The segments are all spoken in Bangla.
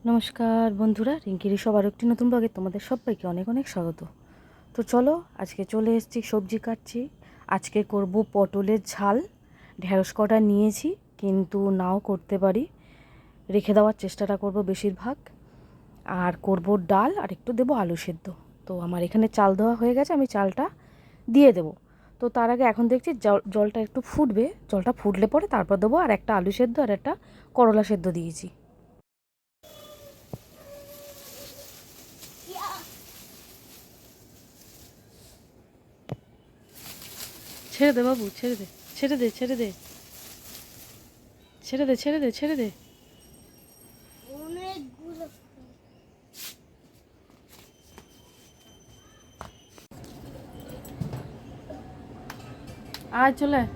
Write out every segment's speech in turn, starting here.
নমস্কার বন্ধুরা, রিঙ্কির সবার একটি নতুন ব্লগে তোমাদের সবাইকে অনেক অনেক স্বাগত। তো চলো, আজকে চলে এসেছি, সবজি কাটছি। আজকে করব পটলের ঝাল। ঢেঁড়স কটা নিয়েছি, কিন্তু নাও করতে পারি, রেখে দেওয়ার চেষ্টাটা করব বেশিরভাগ। আর করব ডাল, আর একটু দেবো আলু সেদ্ধ। তো আমার এখানে চাল দেওয়া হয়ে গেছে, আমি চালটা দিয়ে দেবো। তো তার আগে এখন দেখছি জলটা একটু ফুটবে, জলটা ফুটলে পরে তারপর দেবো। আর একটা আলু সেদ্ধ আর একটা করলা সেদ্ধ দিয়েছি। ছেড়ে দে বাবু, ছেড়ে দে, ছেড়ে দে, ছেড়ে দে, ছেড়ে দে, ছেড়ে দে, ছেড়ে দে। আয় চলে আয়।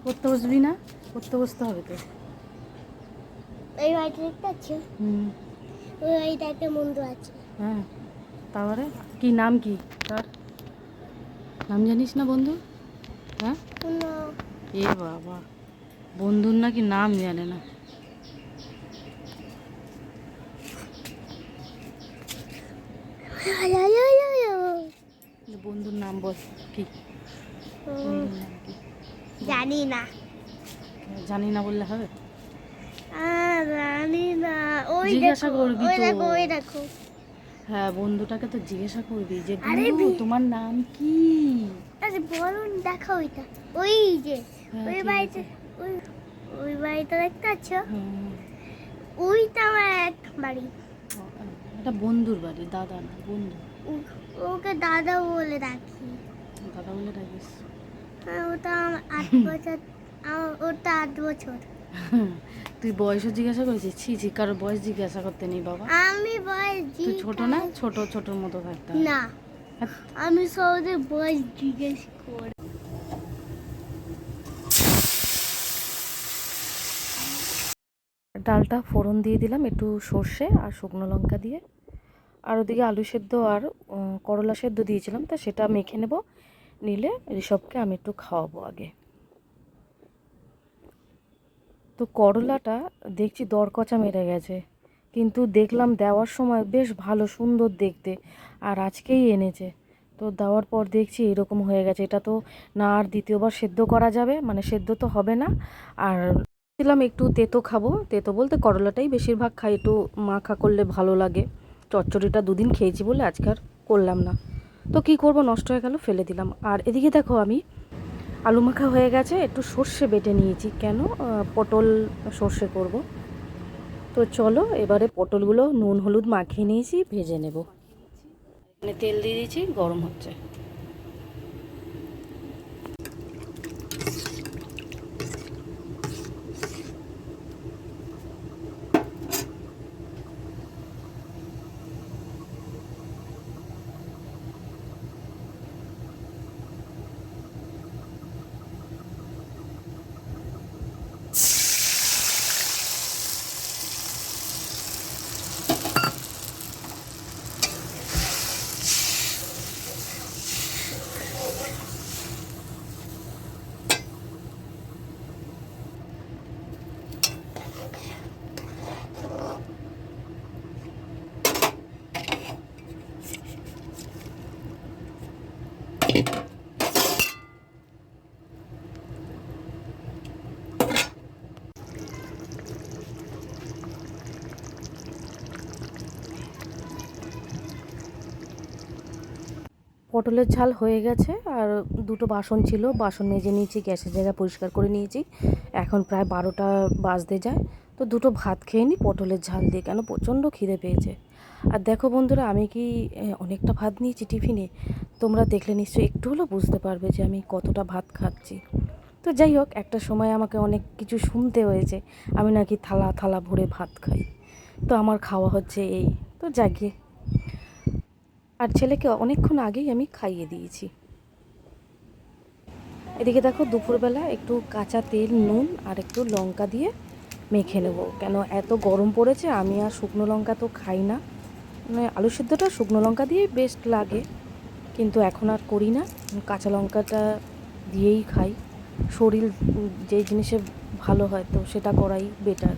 পড়তে বসবি না? পড়তে বসতে হবে তো। এই বাড়িটা দেখতে পাচ্ছ? ওই বাড়িটা একটা মন্দির আছে। হ্যাঁ, তারপরে কি নাম, কি তার নাম জানিস না বন্ধু? হ্যাঁ, কোনো এ বাবা, বন্ধুর নাকি নাম জানে না। বন্ধুর নাম বল, কি বন্ধুর নাম কি? জানি না। জানি না বললে হবে? জানি না। ওই জিজ্ঞাসা দেখো, করবি ওই তো। দেখো, ওই দেখো। হ্যাঁ, বন্ধুটাকে তো জিজ্ঞাসা করবি যে আরে বন্ধু তোমার নাম কি। আরে বলুন, দেখো ওইটা, ওই যে হ্যাঁ, ওই ঠিক বাড়িতে, আছে। ওই ওই বাড়িটা দেখতে পাচ্ছ? হুম, ওইটা আমার এক বাড়ি। এটা বন্ধুর বাড়ি, দাদা না, বন্ধু। ওকে দাদা বলে ডাকি। দাদা বলে ডাকিস? ওটা আমার 8 বছর, ওটা 8 বছর। তুই বয়সও জিজ্ঞাসা করেছিস? ছি ছি, কারোর বয়স জিজ্ঞাসা করতে নেই বাবা। আমি বয়স তুই ছোট না? ছোট ছোটর মতো থাকতে হবে। না, হ্যাঁ, আমি সৌদের বয়স জিজ্ঞেস করি। ডালটা ফোড়ন দিয়ে দিলাম একটু সর্ষে আর শুকনো লঙ্কা দিয়ে। আর ওদিকে আলু সেদ্ধ আর করলা সেদ্ধ দিয়েছিলাম, তা সেটা মেখে নেব। নিলে ঋষভকে আমি একটু খাওয়াবো আগে। তো করলাটা দেখছি দরকচা মেরে গেছে, কিন্তু দেখলাম দেওয়ার সময় বেশ ভালো সুন্দর দেখতে, আর আজকেই এনেছে। তো দেওয়ার পর দেখছি এরকম হয়ে গেছে। এটা তো না আর দ্বিতীয়বার সেদ্ধ করা যাবে, মানে সেদ্ধ তো হবে না। আর দিলাম একটু তেতো খাবো, তেতো বলতে করলাটাই বেশিরভাগ খাই, একটু মাখা করলে ভালো লাগে। চচ্চড়িটা দুদিন খেয়েছি বলে আজকে আর করলাম না। তো কি করব, নষ্ট হয়ে গেল, ফেলে দিলাম। আর এদিকে দেখো, আমি আলু মাখা হয়ে গেছে, একটু সর্ষে বেটে নিয়েছি, কেন পটল সর্ষে করব। তো চলো, এবারে পটলগুলো নুন হলুদ মাখিয়ে নিয়েছি, ভেজে নেব। এখানে তেল দিয়ে দিয়েছি, গরম হচ্ছে। পটলের ঝাল হয়ে গেছে, আর দুটো বাসন ছিল, বাসন মেজে নিয়েছি, গ্যাসের জায়গা পরিষ্কার করে নিয়েছি। এখন প্রায় 12টা বাজতে যায়। তো দুটো ভাত খেয়ে নিই পটলের ঝাল দিয়ে, কেন প্রচণ্ড খিদে পেয়েছে। আর দেখো বন্ধুরা, আমি কি অনেকটা ভাত নিয়েছি টিফিনে। তোমরা দেখলে নিশ্চয়ই একটু হলেও বুঝতে পারবে যে আমি কতটা ভাত খাচ্ছি। তো যাই হোক, একটা সময় আমাকে অনেক কিছু শুনতে হয়েছে, আমি নাকি থালা থালা ভরে ভাত খাই। তো আমার খাওয়া হচ্ছে এই। তো জাগিয়ে, আর ছেলেকে অনেকক্ষণ আগেই আমি খাইয়ে দিয়েছি। এদিকে দেখো, দুপুরবেলা একটু কাঁচা তেল, নুন আর একটু লঙ্কা দিয়ে মেখে নেব, কেন এত গরম পড়েছে। আমি আর শুকনো লঙ্কা তো খাই না, মানে আলু সিদ্ধটা শুকনো লঙ্কা দিয়েই বেস্ট লাগে, কিন্তু এখন আর করি না, কাঁচা লঙ্কাটা দিয়েই খাই। শরীর যেই জিনিসে ভালো হয় তো সেটা করাই বেটার।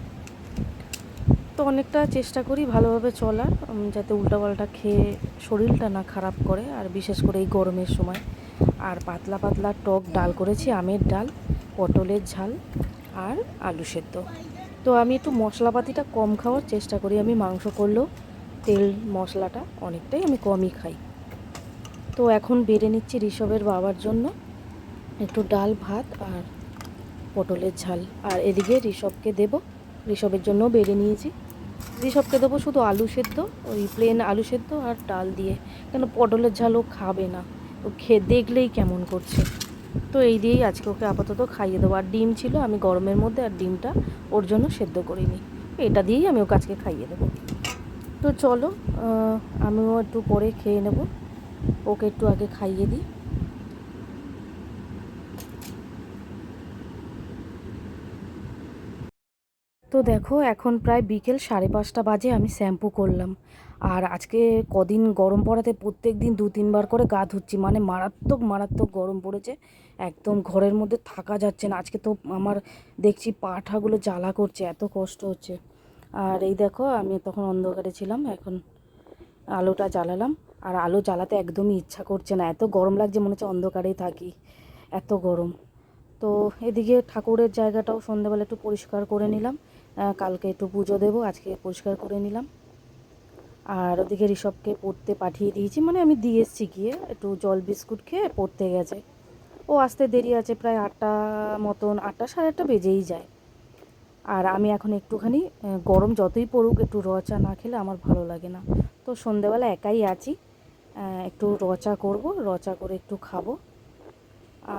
তো অনেকটা চেষ্টা করি ভালোভাবে চলার, যাতে উল্টাপাল্টা খেয়ে শরীরটা না খারাপ করে, আর বিশেষ করে এই গরমের সময়। আর পাতলা পাতলা টক ডাল করেছি, আমের ডাল, পটলের ঝাল আর আলু সেদ্ধ। তো আমি একটু মশলাপাতিটা কম খাওয়ার চেষ্টা করি। আমি মাংস করলেও তেল মশলাটা অনেকটাই আমি কমই খাই। তো এখন বেড়ে নিচ্ছি ঋষভের বাবার জন্য একটু ডাল ভাত আর পটলের ঝাল, আর এদিকে ঋষভকে দেবো, ঋষভের জন্য বেড়ে নিয়েছি। ঋষভকে দেবো শুধু আলু সেদ্ধ, ওই প্লেন আলু সেদ্ধ আর ডাল দিয়ে, কেন পটলের ঝাল ও খাবে না, ও খেয়ে দেখলেই কেমন করছে। তো এই দিয়েই আজকে ওকে আপাতত খাইয়ে দেবো। আর ডিম ছিল, আমি গরমের মধ্যে আর ডিমটা ওর জন্য সেদ্ধ করিনি, এটা দিয়েই আমি ওকে আজকে খাইয়ে দেবো। তো চলো, আমিও একটু পরে খেয়ে নেব, ওকে একটু আগে খাইয়ে দিই। তো দেখো এখন প্রায় বিকেল 5:30 বাজে, আমি শ্যাম্পু করলাম। আর আজকে কদিন গরম পড়াতে প্রত্যেক দিন 2-3 বার করে গা ধুচ্ছি, মানে মারাত্মক মারাত্মক গরম পড়েছে, একদম ঘরের মধ্যে থাকা যাচ্ছে না। আজকে তো আমার দেখছি পা ঠাগুলো জ্বালা করছে, এত কষ্ট হচ্ছে। আর এই দেখো আমি তখন অন্ধকারে ছিলাম, এখন আলোটা জ্বালালাম। আর আলো জ্বালাতে একদমই ইচ্ছা করছে না, এত গরম লাগছে, মনে হচ্ছে অন্ধকারেই থাকি, এত গরম। তো এদিকে ঠাকুরের জায়গাটাও সন্ধ্যাবেলা একটু পরিষ্কার করে নিলাম, কালকে একটু পুজো দেবো, আজকে পরিষ্কার করে নিলাম। আর ওদিকে ঋষভকে পড়তে পাঠিয়ে দিয়েছি, মানে আমি দিয়ে এসেছি, গিয়ে একটু জল বিস্কুট খেয়ে পড়তে গেছে। ও আসতে দেরি আছে, প্রায় 8টা মতন, 8টা 8:30 বেজেই যায়। আর আমি এখন একটুখানি, গরম যতই পড়ুক, একটু র চা না খেলে আমার ভালো লাগে না। তো সন্ধ্যাবেলা একাই আছি, একটু র চা করবো, র চা করে একটু খাবো।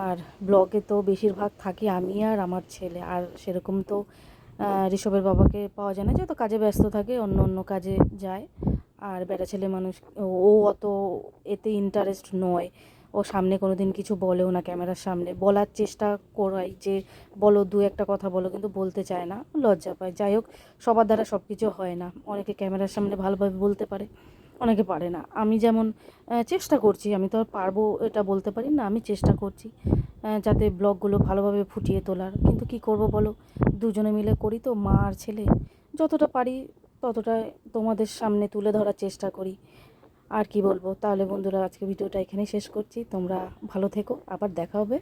আর ব্লগে তো বেশিরভাগ থাকি আমি আর আমার ছেলে, আর সেরকম তো ঋষভের বাবাকে পাওয়া যায় না, যেহেতু কাজে ব্যস্ত থাকে, অন্য অন্য কাজে যায়। আর বেটা ছেলে মানুষ, ও অত এতে ইন্টারেস্ট নয়, ও সামনে কোনো দিন কিছু বলেও না, ক্যামেরার সামনে বলার চেষ্টা করাই যে বলো, দু একটা কথা বলো, কিন্তু বলতে চায় না, লজ্জা পায়। যাই হোক, সবার দ্বারা সব কিছু হয় না, অনেকে ক্যামেরার সামনে ভালোভাবে বলতে পারে, অনেকে পারে না। আমি যেমন চেষ্টা করছি, আমি তো আর পারবো এটা বলতে পারি না, আমি চেষ্টা করছি যাতে ব্লগগুলো ভালোভাবে ফুটিয়ে তোলার। কিন্তু কি করব বলো, দুজনে মিলে করি তো, মা আর ছেলে, যতটা পারি ততটা তোমাদের সামনে তুলে ধরার চেষ্টা করি। আর কি বলবো, তাহলে বন্ধুরা আজকে ভিডিওটা এখানেই শেষ করছি। তোমরা ভালো থেকো, আবার দেখা হবে।